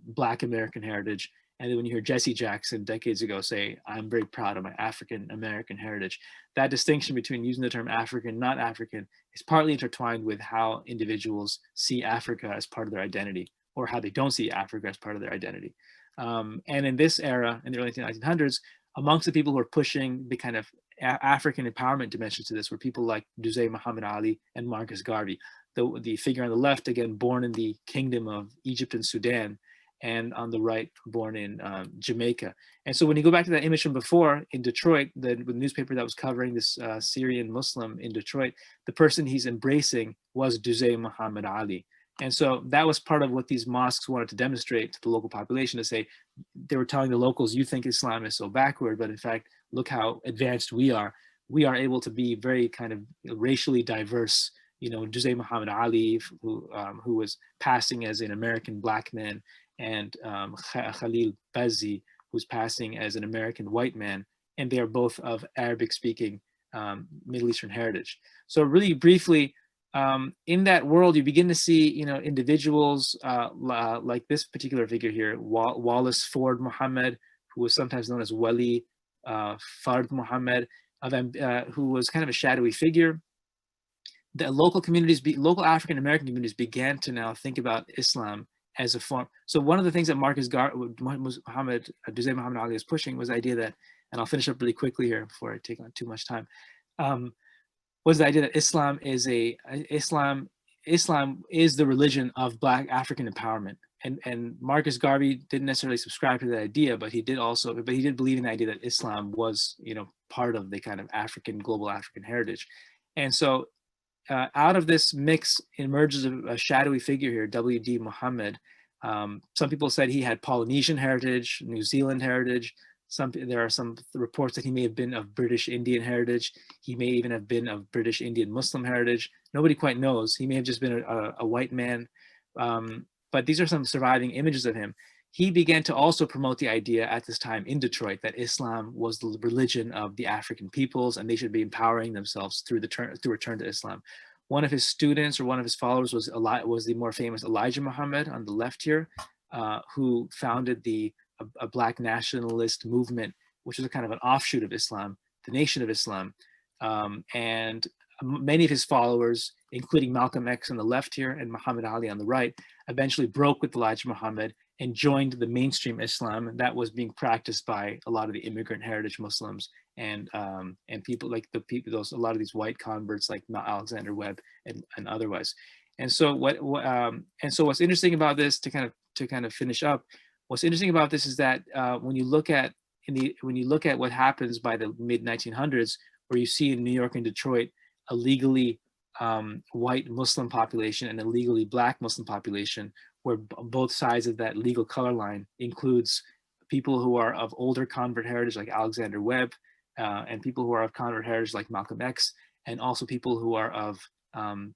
Black American heritage, and then when you hear Jesse Jackson decades ago say, I'm very proud of my African American heritage, that distinction between using the term African, not African, is partly intertwined with how individuals see Africa as part of their identity, or how they don't see Africa as part of their identity. And in this era, in the early 1900s, amongst the people who were pushing the kind of African empowerment dimensions to this were people like Duzay Muhammad Ali and Marcus Garvey. The figure on the left, again, born in the kingdom of Egypt and Sudan, and on the right, born in Jamaica. And so when you go back to that image from before in Detroit, the newspaper that was covering this Syrian Muslim in Detroit, the person he's embracing was Duzay Muhammad Ali. And so that was part of what these mosques wanted to demonstrate to the local population, to say, they were telling the locals, you think Islam is so backward, but in fact, look how advanced we are. We are able to be very kind of racially diverse Jose Muhammad Ali, who was passing as an American black man, and Khalil Bazzi, who's passing as an American white man, and they are both of Arabic-speaking Middle Eastern heritage. So really briefly, in that world, you begin to see, individuals like this particular figure here, Wallace Ford Muhammad, who was sometimes known as Wali Fard Muhammad, who was kind of a shadowy figure. The local African American communities began to now think about Islam as a form. So one of the things that Jose Muhammad Ali is pushing was the idea that, and I'll finish up really quickly here before I take on too much time, was the idea that Islam is the religion of Black African empowerment. And Marcus Garvey didn't necessarily subscribe to that idea, but he did believe in the idea that Islam was, part of the kind of global African heritage. And so out of this mix emerges a shadowy figure here, W.D. Muhammad. Some people said he had Polynesian heritage, New Zealand heritage. There are some reports that he may have been of British Indian heritage. He may even have been of British Indian Muslim heritage. Nobody quite knows. He may have just been a white man. But these are some surviving images of him. He began to also promote the idea at this time in Detroit that Islam was the religion of the African peoples and they should be empowering themselves through return to Islam. One of his students or one of his followers was the more famous Elijah Muhammad on the left here, who founded a Black nationalist movement, which is a kind of an offshoot of Islam, the Nation of Islam. And many of his followers, including Malcolm X on the left here and Muhammad Ali on the right, eventually broke with Elijah Muhammad and joined the mainstream Islam that was being practiced by a lot of the immigrant heritage Muslims and people like a lot of these white converts like Alexander Webb and otherwise. And so what's interesting about this, to kind of finish up, what's interesting about this is that when you look at what happens by the mid 1900s, where you see in New York and Detroit a legally white Muslim population and a legally Black Muslim population, where both sides of that legal color line includes people who are of older convert heritage like Alexander Webb, and people who are of convert heritage like Malcolm X, and also people who are of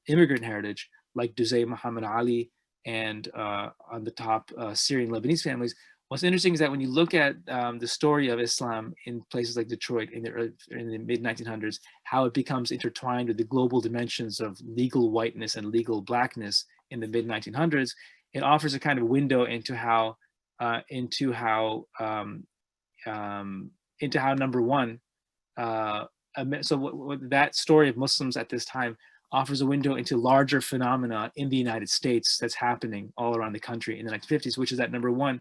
immigrant heritage like Jose Muhammad Ali, and on the top Syrian Lebanese families. What's interesting is that when you look at the story of Islam in places like Detroit in the mid 1900s, how it becomes intertwined with the global dimensions of legal whiteness and legal Blackness in the mid 1900s, it offers a kind of window into how number one, so that story of Muslims at this time offers a window into larger phenomena in the United States that's happening all around the country in the 1950s, which is that number one,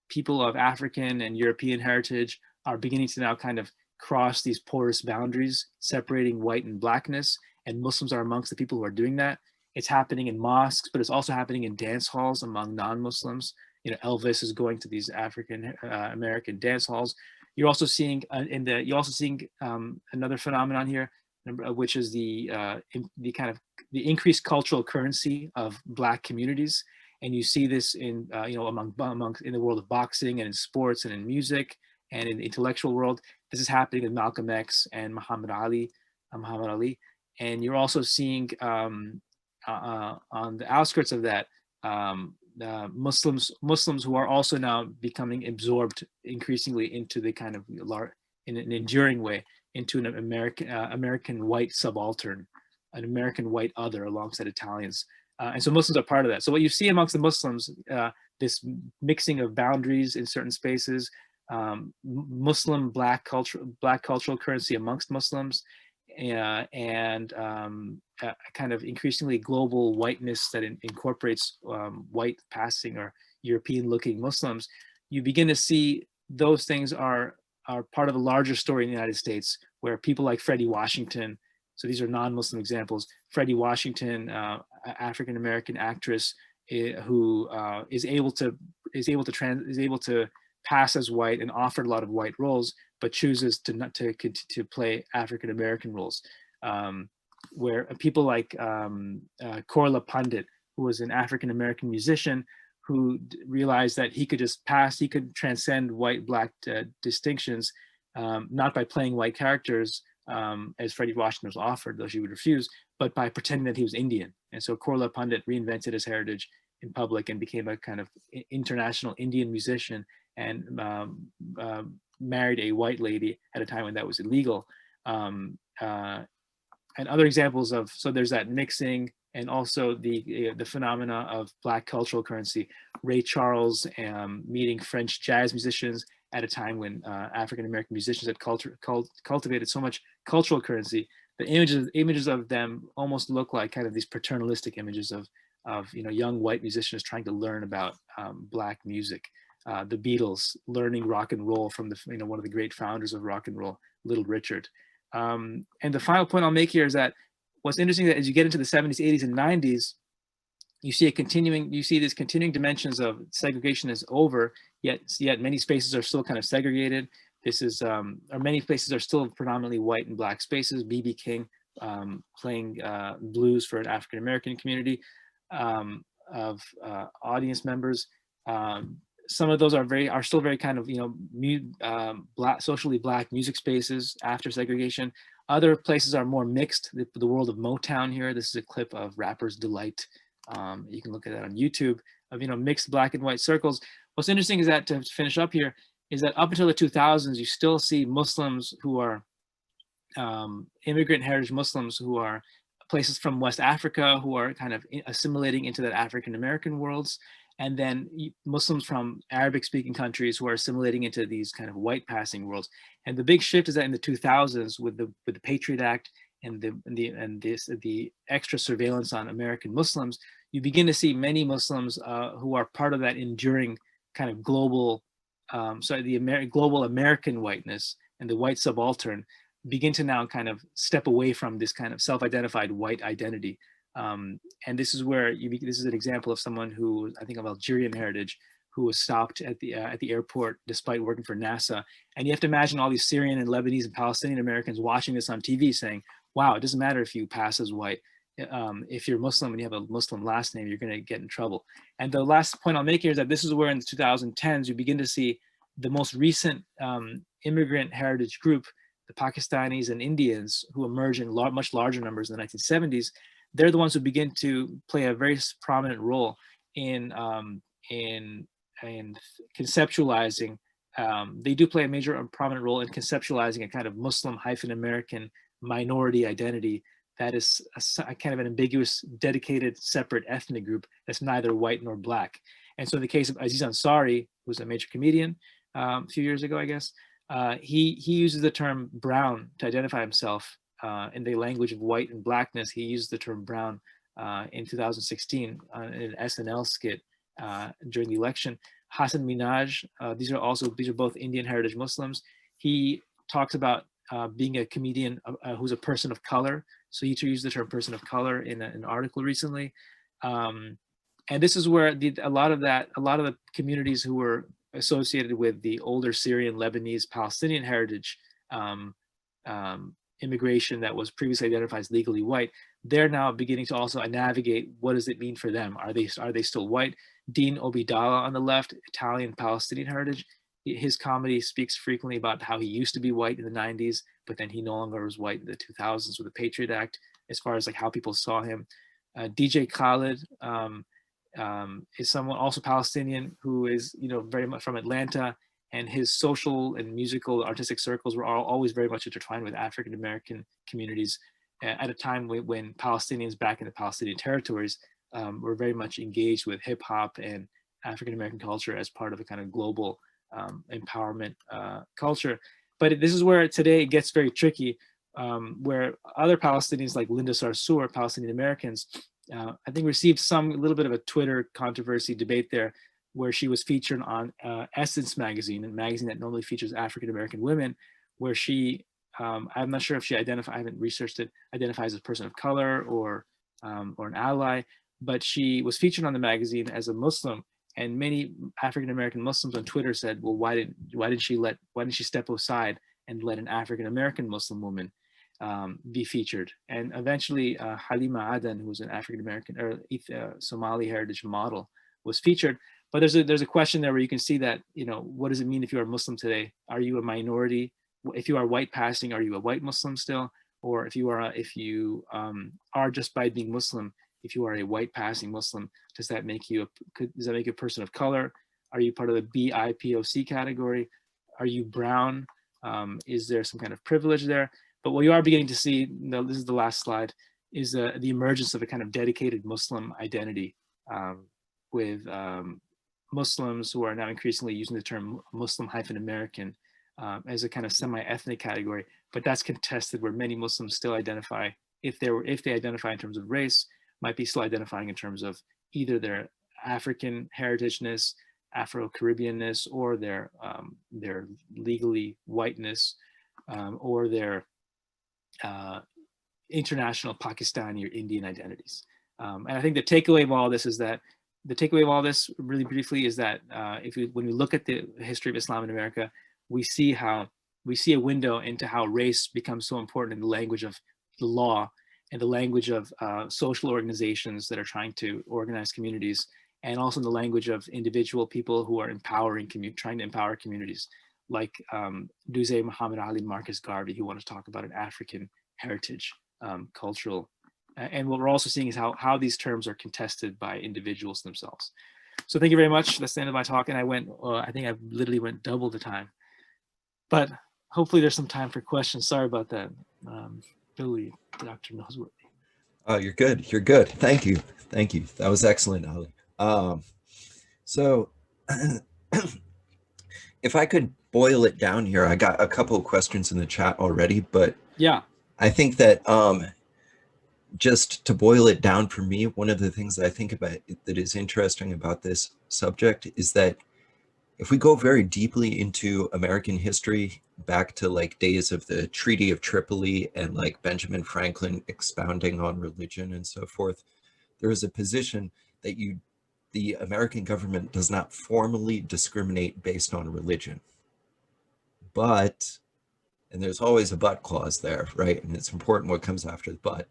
people of African and European heritage are beginning to now kind of cross these porous boundaries separating white and Blackness, and Muslims are amongst the people who are doing that. It's happening in mosques, but it's also happening in dance halls among non-Muslims. Elvis is going to these African American dance halls. You're also seeing another phenomenon here, which is the increased cultural currency of Black communities. And you see this in in the world of boxing and in sports and in music and in the intellectual world. This is happening with Malcolm X and Muhammad Ali. And you're also seeing on the outskirts of that, Muslims who are also now becoming absorbed increasingly into the kind of in an enduring way into an American white subaltern, an American white other alongside Italians. And so Muslims are part of that. So what you see amongst the Muslims, this mixing of boundaries in certain spaces, Muslim Black cultural currency amongst Muslims, and kind of increasingly global whiteness that incorporates white passing or European looking Muslims. You begin to see those things are part of a larger story in the United States, where people like Freddie Washington, so these are non-Muslim examples, Freddie Washington, African American actress, who is able to pass as white and offered a lot of white roles, but chooses to play African American roles. Where people like Korla Pundit, who was an African American musician, who realized that he could transcend white Black distinctions, not by playing white characters, as Freddie Washington was offered, though she would refuse, but by pretending that he was Indian. And so Korla Pandit reinvented his heritage in public and became a kind of international Indian musician, and married a white lady at a time when that was illegal. And other examples of, so there's that mixing, and also the phenomena of Black cultural currency. Ray Charles meeting French jazz musicians at a time when African-American musicians had cultivated so much cultural currency. The images of them almost look like kind of these paternalistic images of young white musicians trying to learn about Black music. The Beatles learning rock and roll from one of the great founders of rock and roll, Little Richard. And the final point I'll make here is that what's interesting that as you get into the 70s, 80s, and 90s, you see these continuing dimensions of segregation is over, yet many spaces are still kind of segregated. This is, or many places are still predominantly white and Black spaces. B.B. King playing blues for an African-American community of audience members. Some of those are still very kind of socially Black music spaces after segregation. Other places are more mixed. The world of Motown here. This is a clip of Rapper's Delight. You can look at that on YouTube of mixed Black and white circles. What's interesting is that, to finish up here, is that up until the 2000s, you still see Muslims who are immigrant heritage Muslims who are places from West Africa who are kind of assimilating into that African American worlds. And then Muslims from Arabic-speaking countries who are assimilating into these kind of white passing worlds. And the big shift is that in the 2000s, with the Patriot Act and the extra surveillance on American Muslims, you begin to see many Muslims who are part of that enduring kind of global, global American whiteness and the white subaltern begin to now kind of step away from this kind of self-identified white identity. And this is where this is an example of someone who, I think, of Algerian heritage, who was stopped at the airport despite working for NASA. And you have to imagine all these Syrian and Lebanese and Palestinian Americans watching this on TV saying, wow, it doesn't matter if you pass as white. If you're Muslim and you have a Muslim last name, you're going to get in trouble. And the last point I'll make here is that this is where in the 2010s, you begin to see the most recent immigrant heritage group, the Pakistanis and Indians, who emerge in much larger numbers in the 1970s. They're the ones who begin to play a very prominent role in conceptualizing. They do play a major prominent role in conceptualizing a kind of Muslim-American minority identity that is a kind of an ambiguous, dedicated, separate ethnic group that's neither white nor Black. And so in the case of Aziz Ansari, who's a major comedian a few years ago, I guess, he uses the term brown to identify himself. In the language of white and Blackness, he used the term brown in 2016 in an SNL skit during the election. Hassan Minhaj, these are both Indian heritage Muslims. He talks about being a comedian who's a person of color. So he used the term person of color in an article recently. And this is where a lot of the communities who were associated with the older Syrian, Lebanese, Palestinian heritage immigration that was previously identified as legally white, they're now beginning to also navigate what does it mean for them? Are they still white? Dean Obeidallah on the left, Italian Palestinian heritage. His comedy speaks frequently about how he used to be white in the 90s, but then he no longer was white in the 2000s with the Patriot Act, as far as like how people saw him. DJ Khaled is someone also Palestinian who is very much from Atlanta, and his social and musical artistic circles were always very much intertwined with African American communities at a time when Palestinians back in the Palestinian territories were very much engaged with hip hop and African American culture as part of a kind of global empowerment culture. But this is where today it gets very tricky, where other Palestinians like Linda Sarsour, Palestinian Americans, I think received a little bit of a Twitter controversy debate there, where she was featured on Essence magazine, a magazine that normally features African American women, where she, I'm not sure if she I haven't researched it, identifies as a person of color or an ally, but she was featured on the magazine as a Muslim. And many African American Muslims on Twitter said, well, why didn't she step aside and let an African American Muslim woman be featured? And eventually Halima Aden, who was an African American or Somali heritage model, was featured. But there's a question there where you can see that, what does it mean if you are Muslim today? Are you a minority if you are white passing, are you a white Muslim still? Or if you are just by being Muslim, if you are a white passing Muslim, does that make you does that make you a person of color? Are you part of the BIPOC category? Are you brown? Is there some kind of privilege there? But what you are beginning to see, this is the last slide, is the emergence of a kind of dedicated Muslim identity, with Muslims who are now increasingly using the term Muslim-American as a kind of semi-ethnic category, but that's contested, where many Muslims still identify, if they identify in terms of race, might be still identifying in terms of either their African heritageness, Afro-Caribbeanness, or their legally whiteness, or their international Pakistani or Indian identities. And I think the takeaway of all this is that really briefly, is that when we look at the history of Islam in America, we see a window into how race becomes so important in the language of the law and the language of social organizations that are trying to organize communities, and also in the language of individual people who are trying to empower communities, like Duze Muhammad Ali, Marcus Garvey, who want to talk about an African heritage, cultural. And what we're also seeing is how these terms are contested by individuals themselves. So thank you very much. That's the end of my talk. And I think I literally went double the time. But hopefully there's some time for questions. Sorry about that. Billy, Dr. Noseworthy. Oh, you're good. You're good. Thank you. Thank you. That was excellent, Ali. So if I could boil it down here, I got a couple of questions in the chat already, but yeah, I think that just to boil it down for me, one of the things that I think about that is interesting about this subject is that if we go very deeply into American history, back to like days of the Treaty of Tripoli and like Benjamin Franklin expounding on religion and so forth, there is a position that the American government does not formally discriminate based on religion. But, and there's always a but clause there, right? And it's important what comes after the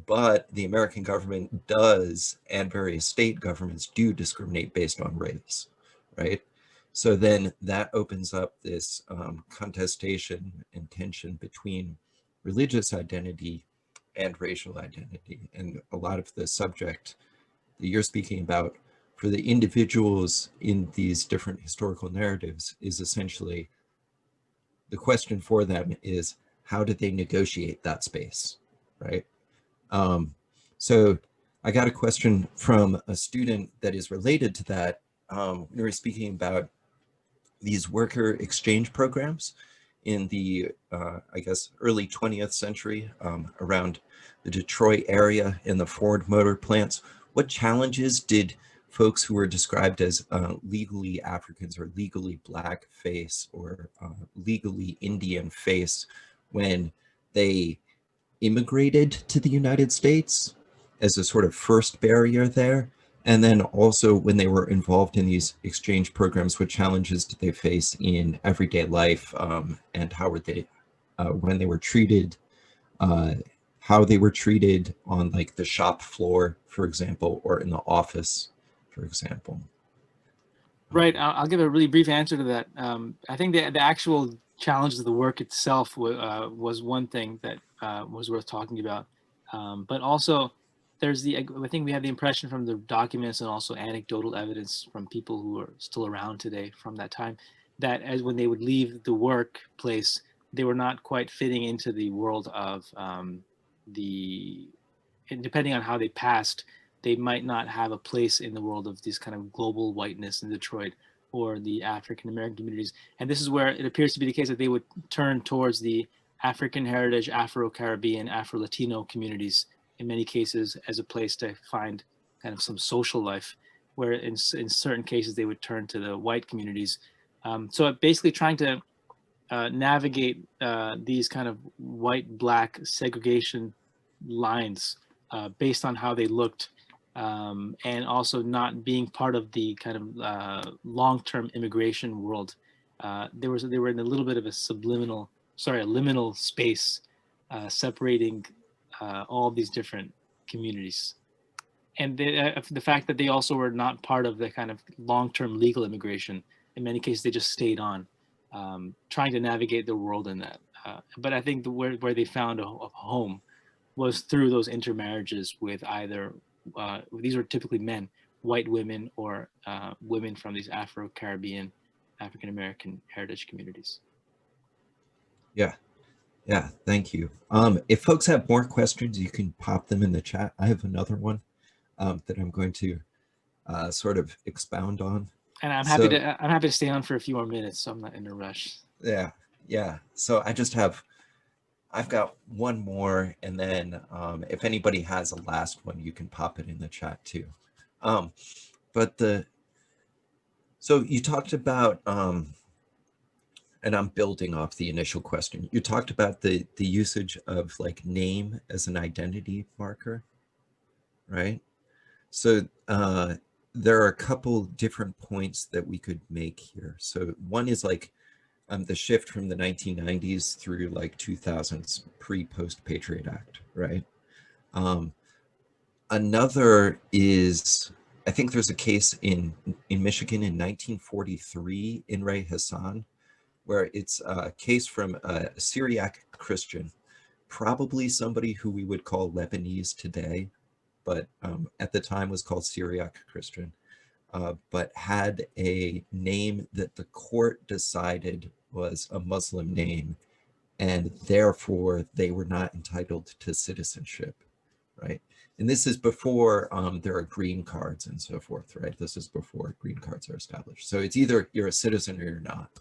but the American government does, and various state governments do discriminate based on race, right? So then that opens up this contestation and tension between religious identity and racial identity. And a lot of the subject that you're speaking about for the individuals in these different historical narratives is essentially, the question for them is, how did they negotiate that space, right? So I got a question from a student that is related to that. We were speaking about these worker exchange programs in the, I guess, early 20th century around the Detroit area and the Ford Motor plants. What challenges did folks who were described as legally Africans or legally Black face or legally Indian face when they immigrated to the United States as a sort of first barrier there? And then also when they were involved in these exchange programs, what challenges did they face in everyday life, and how were they, when they were treated, how they were treated on like the shop floor, for example, or in the office, for example? Right. I'll give a really brief answer to that. I think the actual challenges of the work itself was one thing that was worth talking about. But also, I think we have the impression from the documents and also anecdotal evidence from people who are still around today from that time, that as when they would leave the workplace, they were not quite fitting into the world of depending on how they passed, they might not have a place in the world of this kind of global whiteness in Detroit or the African American communities. And this is where it appears to be the case that they would turn towards the African heritage, Afro-Caribbean, Afro-Latino communities in many cases as a place to find kind of some social life, where in certain cases they would turn to the white communities. So basically trying to navigate these kind of white-black segregation lines based on how they looked, and also not being part of the kind of long-term immigration world. They were in a little bit of a liminal space separating all these different communities. And the fact that they also were not part of the kind of long-term legal immigration. In many cases, they just stayed on. trying to navigate the world in that. But I think where they found a home was through those intermarriages with either, these were typically men, white women, or women from these Afro-Caribbean, African-American heritage communities. Yeah, yeah, thank you. If folks have more questions, you can pop them in the chat. I have another one that I'm going to sort of expound on. And I'm happy to stay on for a few more minutes, so I'm not in a rush. Yeah, yeah. So I've got one more, and then if anybody has a last one, you can pop it in the chat too. So you talked about, and I'm building off the initial question. You talked about the usage of like name as an identity marker, right? So there are a couple different points that we could make here. So one is like the shift from the 1990s through like 2000s pre-post Patriot Act, right? Another is, I think there's a case in Michigan in 1943 in Ray Hassan, where it's a case from a Syriac Christian, probably somebody who we would call Lebanese today, but at the time was called Syriac Christian, but had a name that the court decided was a Muslim name, and therefore they were not entitled to citizenship, right? And this is before there are green cards and so forth, right? This is before green cards are established. So it's either you're a citizen or you're not.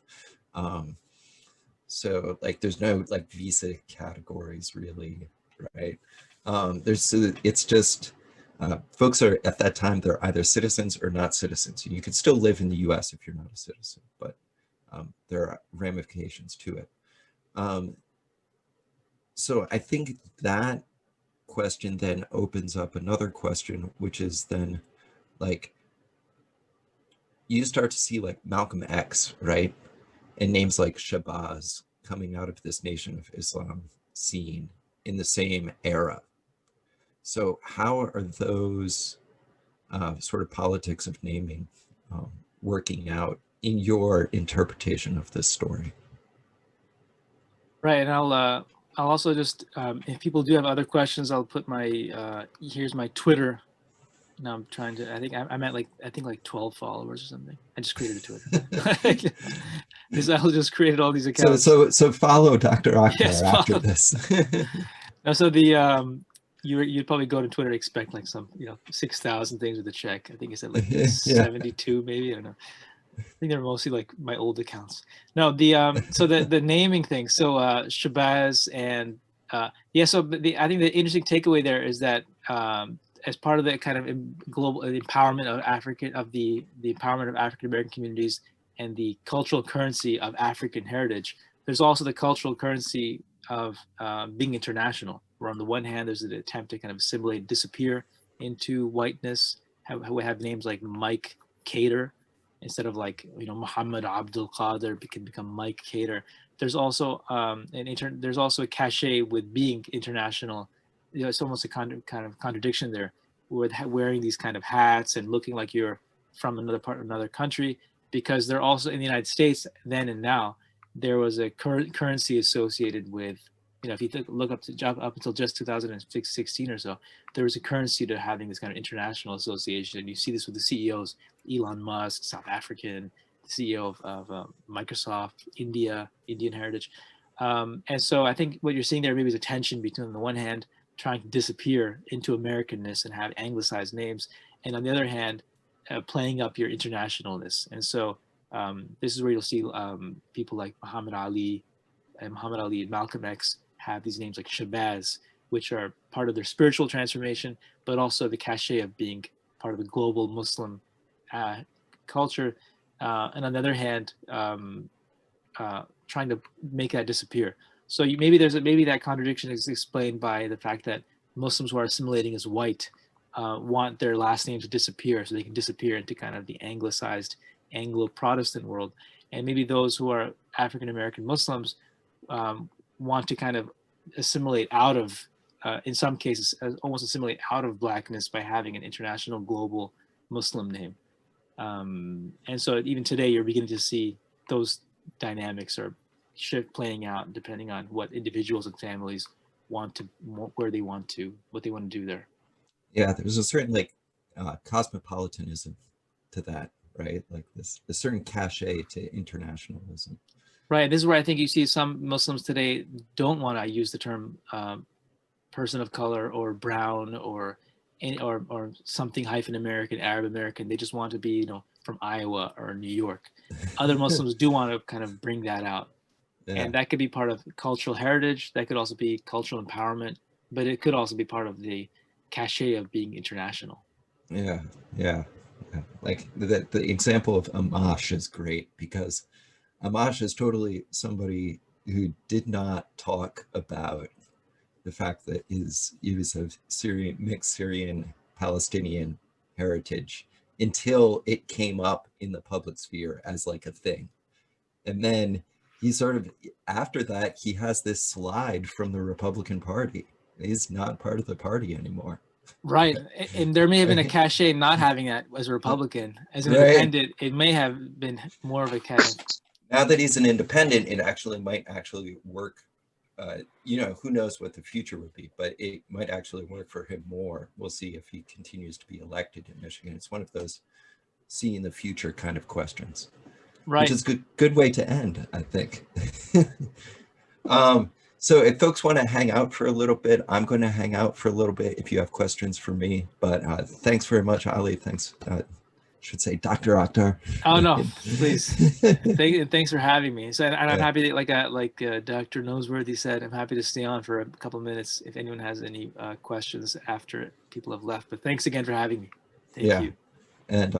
So like there's no like visa categories really, right? It's just folks are at that time, they're either citizens or not citizens. You can still live in the US if you're not a citizen, but there are ramifications to it. So I think that question then opens up another question, which is then like, you start to see like Malcolm X, right? And names like Shabazz coming out of this Nation of Islam scene in the same era. So how are those sort of politics of naming working out in your interpretation of this story? Right, and I'll also just, if people do have other questions, I'll put my, here's my Twitter. Now I'm trying to, I'm at like, I think like 12 followers or something. I just created a Twitter. I'll just created all these accounts. So follow Dr. Akhtar yes, after this. No, so the, you'd probably go to Twitter and expect like some, 6,000 things with a check. I think it said like Yeah. 72 maybe, I don't know. I think they're mostly like my old accounts. No, the so the naming thing. So Shabazz and yeah. So I think the interesting takeaway there is that as part of the kind of global empowerment of the empowerment of African American communities and the cultural currency of African heritage, there's also the cultural currency of being international. Where on the one hand, there's an attempt to kind of assimilate, disappear into whiteness. We have names like Mike Cater, instead of like Muhammad Abdul Qadir can become Mike Cater. There's also there's also a cachet with being international. It's almost a kind of contradiction there, with wearing these kind of hats and looking like you're from another country, because they're also in the United States then and now. There was a currency associated with, if you look up until just 2016 or so, there was a currency to having this kind of international association. You see this with the CEOs, Elon Musk, South African, the CEO of Microsoft, Indian heritage. And so I think what you're seeing there maybe is a tension between, on the one hand, trying to disappear into Americanness and have anglicized names, and on the other hand, playing up your internationalness. And so this is where you'll see people like Muhammad Ali and Malcolm X have these names like Shabazz, which are part of their spiritual transformation, but also the cachet of being part of the global Muslim culture. And on the other hand, trying to make that disappear. So maybe that contradiction is explained by the fact that Muslims who are assimilating as white want their last name to disappear, so they can disappear into kind of the anglicized Anglo-Protestant world. And maybe those who are African American Muslims want to kind of assimilate out of, in some cases, almost assimilate out of blackness by having an international global Muslim name. And so even today, you're beginning to see those dynamics are shift playing out depending on what individuals and families want to, where they want to, what they want to do there. Yeah, there's a certain like cosmopolitanism to that, right? Like this a certain cachet to internationalism. Right. This is where I think you see some Muslims today don't want to use the term person of color or brown or or something hyphen American, Arab American. They just want to be, you know, from Iowa or New York. Other Muslims do want to kind of bring that out. Yeah, And that could be part of cultural heritage. That could also be cultural empowerment, but it could also be part of the cachet of being international. yeah, yeah. Yeah. Like the example of Amash is great because Amash is totally somebody who did not talk about the fact that he was of Syrian, mixed Syrian Palestinian heritage until it came up in the public sphere as like a thing. And then he sort of, after that, he has this slide from the Republican Party. He's not part of the party anymore. Right. And there may have been a Right. cachet not having that as a Republican. As an Right. independent, it may have been more of a kind of. Now that he's an independent, it actually might actually work. You know, who knows what the future would be, but it might actually work for him more. We'll see if he continues to be elected in Michigan. It's one of those seeing the future kind of questions, which Right. is good way to end, I think. So if folks want to hang out for a little bit, I'm going to hang out for a little bit if you have questions for me. But thanks very much, Ali. Thanks. Should say Dr. Akhtar. Oh no, please. Thanks for having me. So, and I'm Yeah. happy that, Dr. Noseworthy said, I'm happy to stay on for a couple of minutes if anyone has any questions after people have left. But thanks again for having me. Thank Yeah. you. And